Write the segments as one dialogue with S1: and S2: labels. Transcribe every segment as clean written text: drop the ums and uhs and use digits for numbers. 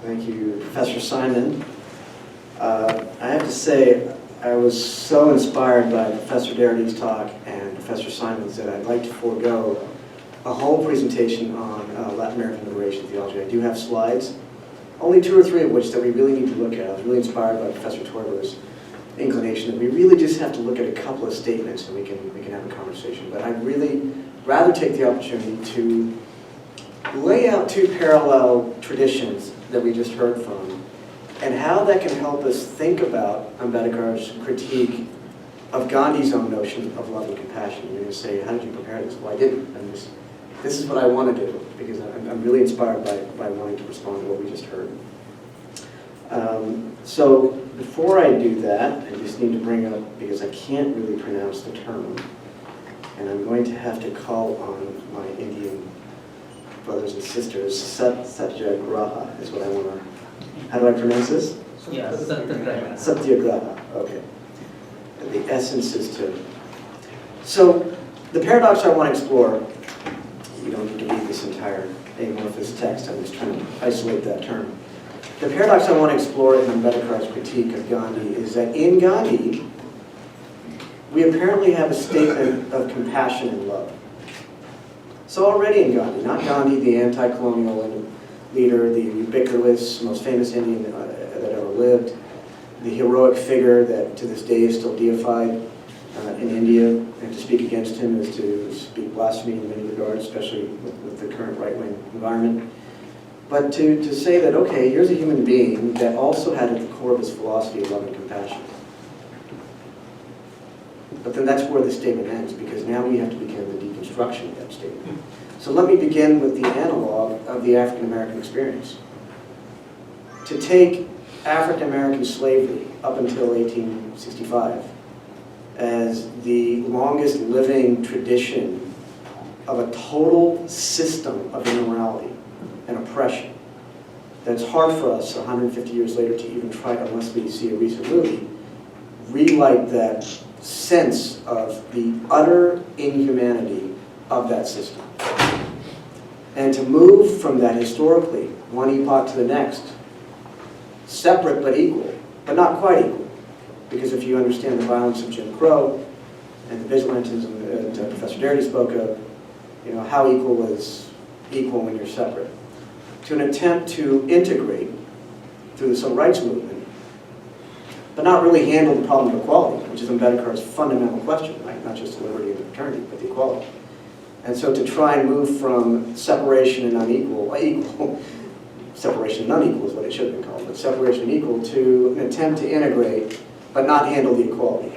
S1: Thank you, Professor Simon. I have to say, I was so inspired by Professor Doherty's talk and Professor Simon's that I'd like to forego a whole presentation on Latin American liberation theology. I do have slides, only 2 or 3 of which that we really need to look at. I was really inspired by Professor Torber's inclination that we really just have to look at a couple of statements and we can have a conversation. But I'd really rather take the opportunity to lay out 2 parallel traditions that we just heard from and how that can help us think about Ambedkar's critique of Gandhi's own notion of love and compassion. You're going to say, how did you prepare this? Well, I didn't. And this is what I want to do because I'm really inspired by wanting to respond to what we just heard. So before I do that, I just need to bring up, because I can't really pronounce the term, and I'm going to have to call on my Indian brothers and sisters. Satyagraha is what I want to... How do I pronounce this?
S2: Yeah, Satyagraha.
S1: Satyagraha, okay. The essence is to... So the paradox I want to explore, you don't need to read this entire amorphous text, I'm just trying to isolate that term. The paradox I want to explore in Ambedkar's critique of Gandhi is that in Gandhi, we apparently have a statement of compassion and love. So already in Gandhi, not Gandhi, the anti-colonial leader, the ubiquitous, most famous Indian that ever lived, the heroic figure that to this day is still deified in India, and to speak against him is to speak blasphemy in many regards, especially with the current right-wing environment. But to say that, okay, here's a human being that also had at the core of his philosophy love and compassion. But then that's where the statement ends, because now we have to begin the deconstruction of that statement. So let me begin with the analog of the African American experience. To take African American slavery up until 1865 as the longest living tradition of a total system of immorality and oppression that's hard for us 150 years later to even try, unless we see a recent movie, relight that sense of the utter inhumanity of that system. And to move from that historically, one epoch to the next, separate but equal, but not quite equal. Because if you understand the violence of Jim Crow and the vigilantism that Professor Doherty spoke of, you know, how equal is equal when you're separate? To an attempt to integrate through the civil rights movement, but not really handle the problem of equality, which is Ambedkar's fundamental question, right? Not just the liberty and the fraternity, but the equality. And so to try and move from separation and unequal, separation and unequal is what it should have been called, but separation and equal, to an attempt to integrate, but not handle the equality.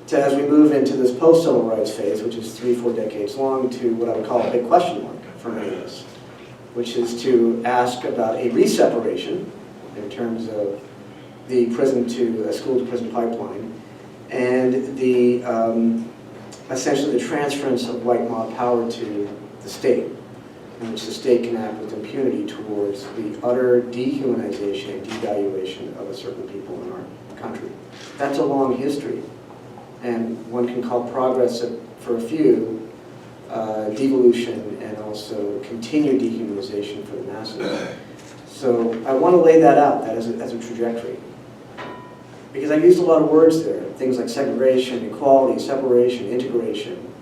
S1: To, as we move into this post-civil rights phase, which is 3-4 decades long, to what I would call a big question mark for many of us, which is to ask about a reseparation in terms of the prison to school to prison pipeline, and the essentially the transference of white mob power to the state, in which the state can act with impunity towards the utter dehumanization and devaluation of a certain people in our country. That's a long history, and one can call progress for a few devolution and also continued dehumanization for the masses. So I want to lay that out, that as a trajectory. Because I used a lot of words there, things like segregation, equality, separation, integration.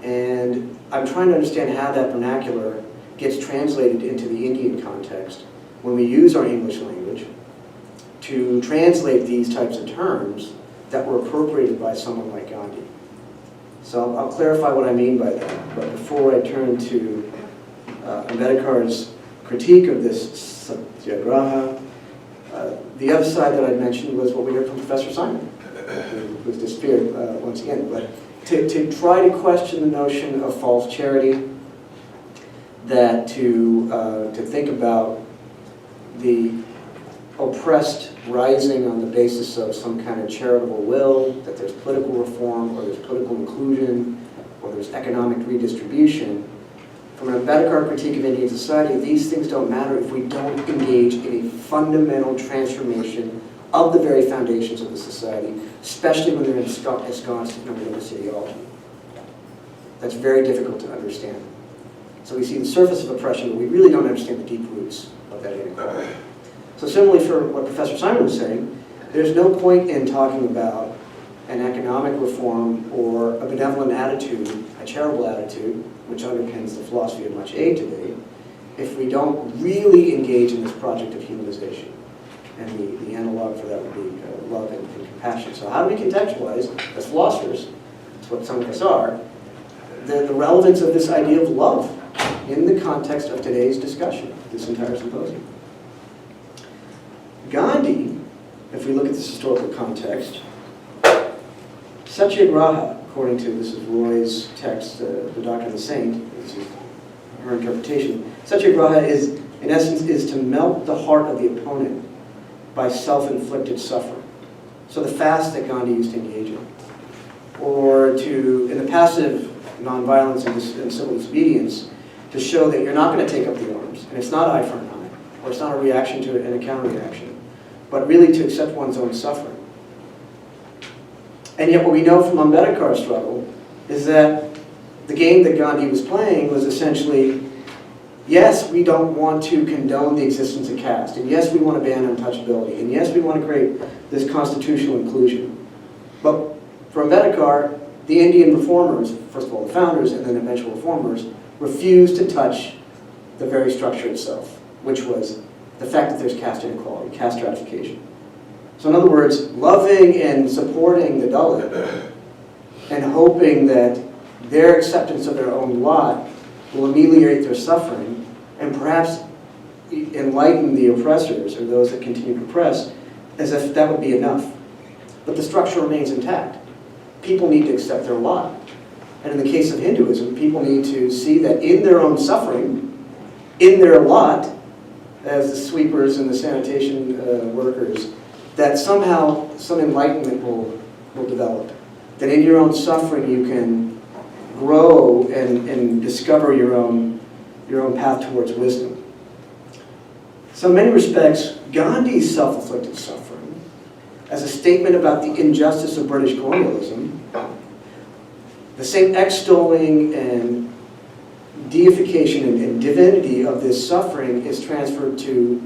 S1: And I'm trying to understand how that vernacular gets translated into the Indian context when we use our English language to translate these types of terms that were appropriated by someone like Gandhi. So I'll clarify what I mean by that. But before I turn to Ambedkar's critique of this Satyagraha, the other side that I mentioned was what we heard from Professor Simon, who's disappeared once again. But to try to question the notion of false charity, that to think about the oppressed rising on the basis of some kind of charitable will, that there's political reform, or there's political inclusion, or there's economic redistribution. From an Ambedkar critique of Indian society, these things don't matter if we don't engage in a fundamental transformation of the very foundations of the society, especially when they're ensconced in a religious ideology. That's very difficult to understand. So we see the surface of oppression, but we really don't understand the deep roots of that inequality. So similarly for what Professor Simon was saying, there's no point in talking about an economic reform or a benevolent attitude, a charitable attitude, which underpins the philosophy of much aid today, if we don't really engage in this project of humanization. And the analog for that would be love and compassion. So how do we contextualize, as philosophers, that's what some of us are, the relevance of this idea of love in the context of today's discussion, this entire symposium? Gandhi, if we look at this historical context, Satyagraha, according to, this is Roy's text, The Doctrine of the Saint, this is her interpretation, Satyagraha is, in essence, is to melt the heart of the opponent by self-inflicted suffering. So the fast that Gandhi used to engage in. Or to, in the passive nonviolence and civil disobedience, to show that you're not going to take up the arms, and it's not eye for an eye, or it's not a reaction to it and a counter-reaction, but really to accept one's own suffering. And yet what we know from Ambedkar's struggle is that the game that Gandhi was playing was essentially, yes, we don't want to condone the existence of caste, and yes, we want to ban untouchability, and yes, we want to create this constitutional inclusion. But for Ambedkar, the Indian reformers, first of all the founders and then eventual reformers, refused to touch the very structure itself, which was the fact that there's caste inequality, caste stratification. So in other words, loving and supporting the Dalit and hoping that their acceptance of their own lot will ameliorate their suffering and perhaps enlighten the oppressors or those that continue to oppress, as if that would be enough. But the structure remains intact. People need to accept their lot. And in the case of Hinduism, people need to see that in their own suffering, in their lot, as the sweepers and the sanitation workers, that somehow some enlightenment will develop. That in your own suffering you can grow and discover your own path towards wisdom. So in many respects, Gandhi's self-inflicted suffering, as a statement about the injustice of British colonialism, the same extolling and deification and divinity of this suffering is transferred to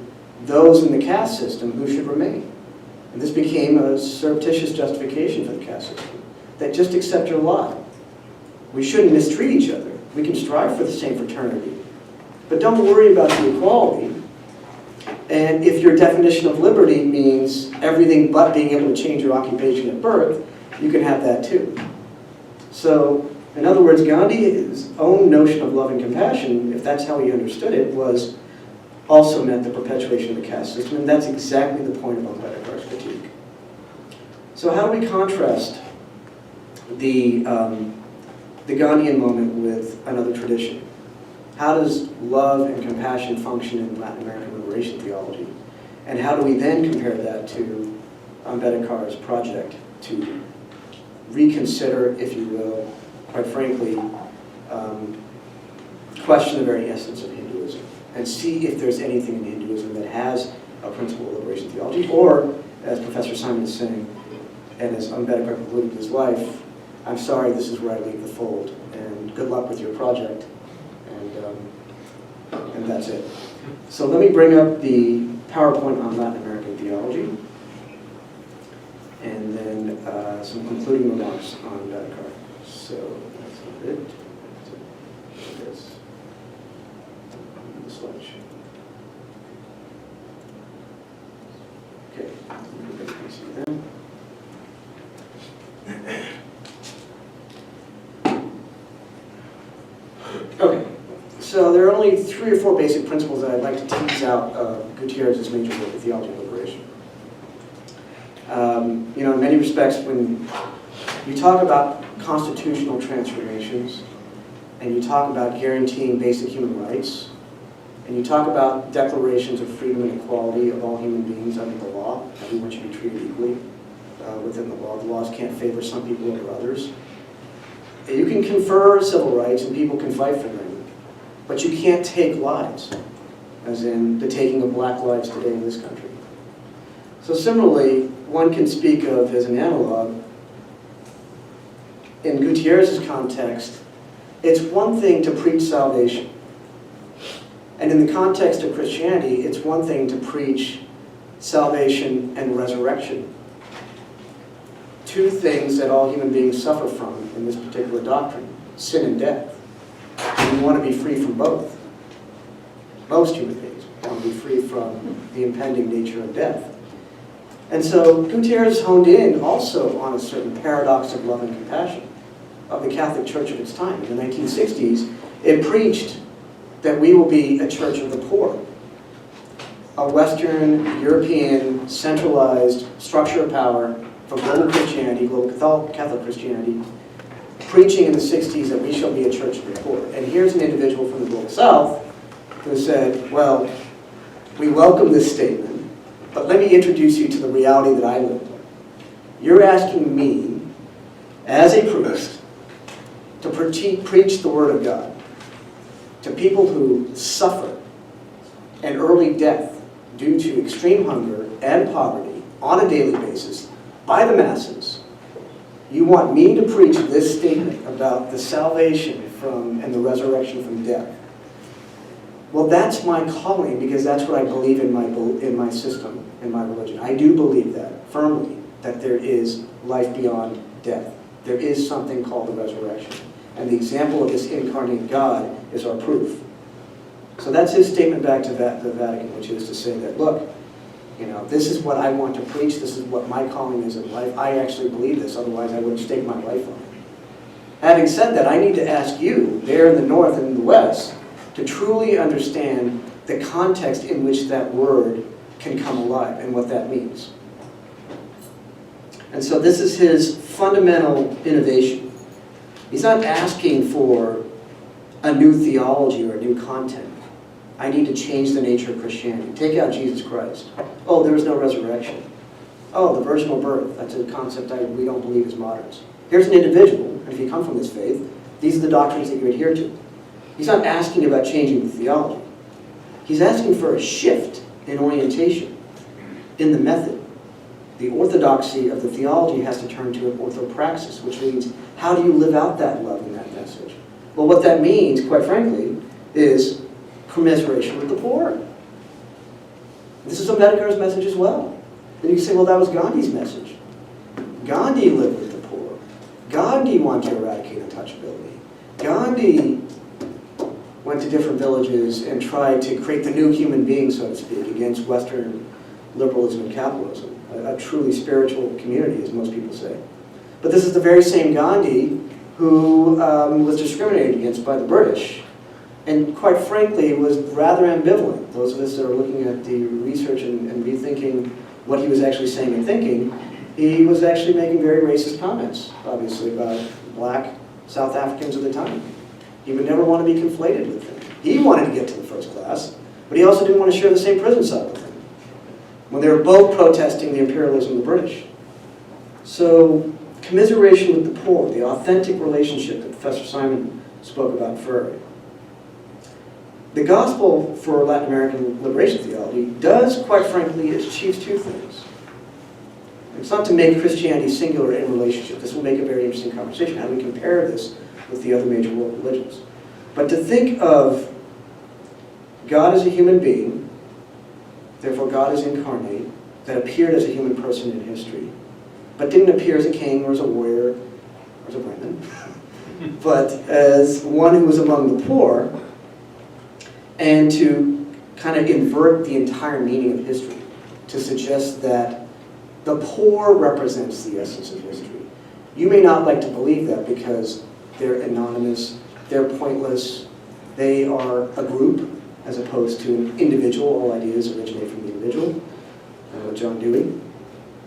S1: those in the caste system who should remain. And this became a surreptitious justification for the caste system, that just accept your lot. We shouldn't mistreat each other. We can strive for the same fraternity. But don't worry about the equality. And if your definition of liberty means everything but being able to change your occupation at birth, you can have that too. So, in other words, Gandhi's own notion of love and compassion, if that's how he understood it, was also meant the perpetuation of the caste system, and that's exactly the point of Ambedkar's critique. So how do we contrast the Gandhian moment with another tradition? How does love and compassion function in Latin American liberation theology? And how do we then compare that to Ambedkar's project to reconsider, if you will, quite frankly, question the very essence of Hinduism and see if there's anything in Hinduism that has a principle of liberation theology, or, as Professor Simon is saying, and as Ambedkar concluded his life, I'm sorry, this is where I leave the fold, and good luck with your project, and that's it. So let me bring up the PowerPoint on Latin American theology, and then some concluding remarks on Ambedkar. So that's not it. It is on the slideshow. Okay, you can see them. Okay, so there are only 3 or 4 basic principles that I'd like to tease out of Gutierrez's major work, The Theology of Liberation. You know, in many respects, when you talk about constitutional transformations, and you talk about guaranteeing basic human rights, and you talk about declarations of freedom and equality of all human beings under the law, everyone should be treated equally within the law. The laws can't favor some people over others. You can confer civil rights and people can fight for them, but you can't take lives, as in the taking of black lives today in this country. So similarly, one can speak of, as an analog, in Gutierrez's context, it's one thing to preach salvation. And in the context of Christianity, it's one thing to preach salvation and resurrection. Two things that all human beings suffer from in this particular doctrine: sin and death. And we want to be free from both. Most human beings want to be free from the impending nature of death. And so Gutierrez honed in also on a certain paradox of love and compassion of the Catholic Church of its time. In the 1960s, it preached that we will be a church of the poor, a Western European centralized structure of power for global Christianity, global Catholic Christianity, preaching in the 60s that we shall be a church of the poor. And here's an individual from the global South who said, well, we welcome this statement, but let me introduce you to the reality that I live in. You're asking me, as a priest, to preach the Word of God to people who suffer an early death due to extreme hunger and poverty on a daily basis by the masses. You want me to preach this statement about the salvation from and the resurrection from death. Well, that's my calling, because that's what I believe in my system, in my religion. I do believe that firmly, that there is life beyond death. There is something called the resurrection. And the example of this incarnate God is our proof. So that's his statement back to the Vatican, which is to say that, look, this is what I want to preach. This is what my calling is in life. I actually believe this, otherwise I wouldn't stake my life on it. Having said that, I need to ask you, there in the North and in the West, to truly understand the context in which that word can come alive and what that means. And so this is his fundamental innovation. He's not asking for a new theology or a new content. I need to change the nature of Christianity. Take out Jesus Christ. Oh, there is no resurrection. Oh, the virginal birth. That's a concept we don't believe as moderns. Here's an individual, and if you come from this faith, these are the doctrines that you adhere to. He's not asking about changing the theology. He's asking for a shift in orientation, in the method. The orthodoxy of the theology has to turn to an orthopraxis, which means, how do you live out that love and that message? Well, what that means, quite frankly, is commiseration with the poor. This is Ambedkar's message as well. Then you say, well, that was Gandhi's message. Gandhi lived with the poor. Gandhi wanted to eradicate untouchability. Gandhi went to different villages and tried to create the new human being, so to speak, against Western liberalism and capitalism. A truly spiritual community, as most people say. But this is the very same Gandhi who was discriminated against by the British, and quite frankly was rather ambivalent. Those of us that are looking at the research and rethinking what he was actually saying and thinking, he was actually making very racist comments, obviously, about black South Africans of the time. He would never want to be conflated with them. He wanted to get to the first class, but he also didn't want to share the same prison cell with them, when they were both protesting the imperialism of the British. So, commiseration with the poor, the authentic relationship that Professor Simon spoke about in Furry. The gospel for Latin American liberation theology does, quite frankly, achieve two things. It's not to make Christianity singular in relationship. This will make a very interesting conversation. How do we compare this with the other major world religions? But to think of God as a human being, therefore God is incarnate, that appeared as a human person in history, but didn't appear as a king or as a warrior or as a Brahmin, but as one who was among the poor, and to kind of invert the entire meaning of history, to suggest that the poor represents the essence of history. You may not like to believe that because they're anonymous, they're pointless, they are a group as opposed to an individual. All ideas originate from the individual, John Dewey.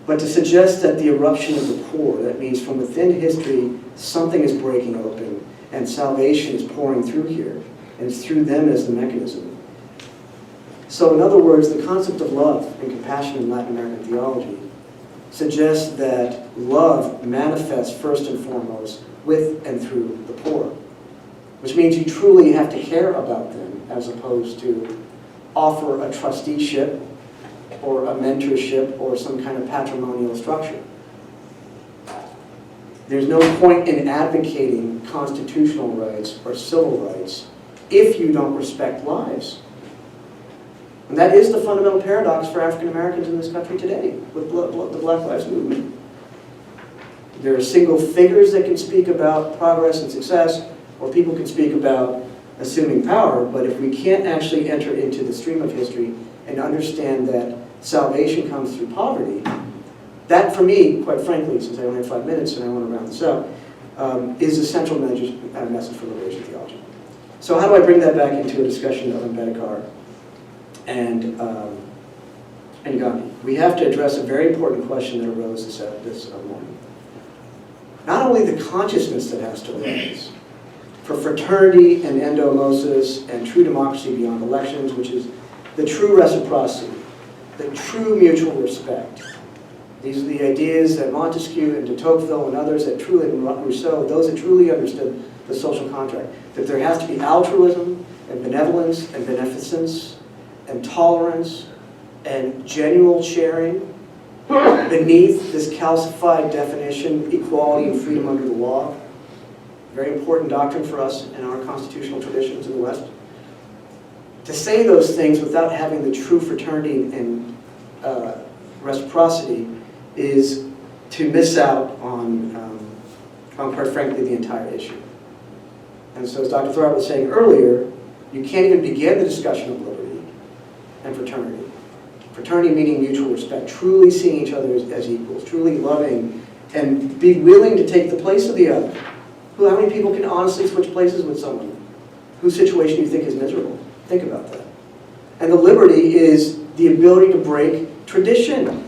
S1: But to suggest that the eruption of the poor, that means from within history, something is breaking open and salvation is pouring through here, and it's through them as the mechanism. So in other words, the concept of love and compassion in Latin American theology suggests that love manifests first and foremost with and through the poor, which means you truly have to care about them as opposed to offer a trusteeship or a mentorship or some kind of patrimonial structure. There's no point in advocating constitutional rights or civil rights if you don't respect lives. And that is the fundamental paradox for African Americans in this country today with the Black Lives Movement. There are single figures that can speak about progress and success, or people can speak about assuming power, but if we can't actually enter into the stream of history and understand that salvation comes through poverty, that for me, quite frankly, since I only have 5 minutes and I want to round this out, is a central message for liberation theology. So how do I bring that back into a discussion of Ambedkar and Gandhi? We have to address a very important question that arose this morning. Not only the consciousness that has to arise for fraternity and endomosis and true democracy beyond elections, which is the true reciprocity, the true mutual respect. These are the ideas that Montesquieu and de Tocqueville and others that truly, and Rousseau, those that truly understood the social contract, that there has to be altruism and benevolence and beneficence and tolerance and genuine sharing beneath this calcified definition, equality and freedom under the law. Very important doctrine for us in our constitutional traditions in the West. To say those things without having the true fraternity and reciprocity is to miss out on quite frankly, the entire issue. And so as Dr. Thorpe was saying earlier, you can't even begin the discussion of liberty and fraternity. Fraternity meaning mutual respect, truly seeing each other as equals, truly loving, and be willing to take the place of the other. How many people can honestly switch places with someone whose situation you think is miserable? Think about that. And the liberty is the ability to break tradition,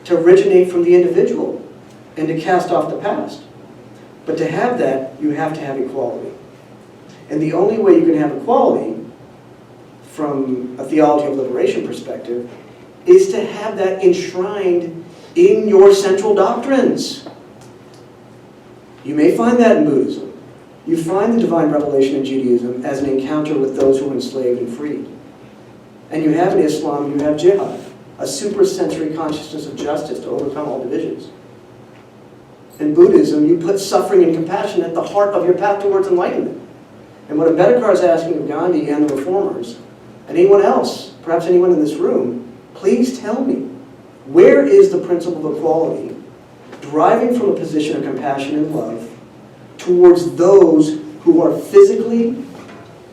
S1: to originate from the individual, and to cast off the past. But to have that, you have to have equality. And the only way you can have equality, from a theology of liberation perspective, is to have that enshrined in your central doctrines. You may find that in Buddhism. You find the divine revelation in Judaism as an encounter with those who are enslaved and freed. And you have in Islam, you have jihad, a supersensory consciousness of justice to overcome all divisions. In Buddhism, you put suffering and compassion at the heart of your path towards enlightenment. And what Ambedkar is asking of Gandhi and the reformers, and anyone else, perhaps anyone in this room, please tell me, where is the principle of equality deriving from a position of compassion and love towards those who are physically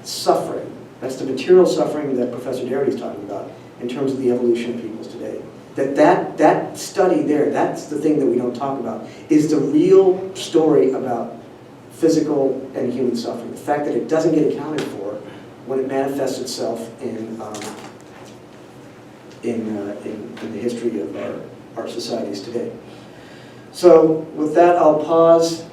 S1: suffering? That's the material suffering that Professor Darity is talking about in terms of the evolution of peoples today. That study there, that's the thing that we don't talk about, is the real story about physical and human suffering. The fact that it doesn't get accounted for when it manifests itself in the history of our societies today. So with that, I'll pause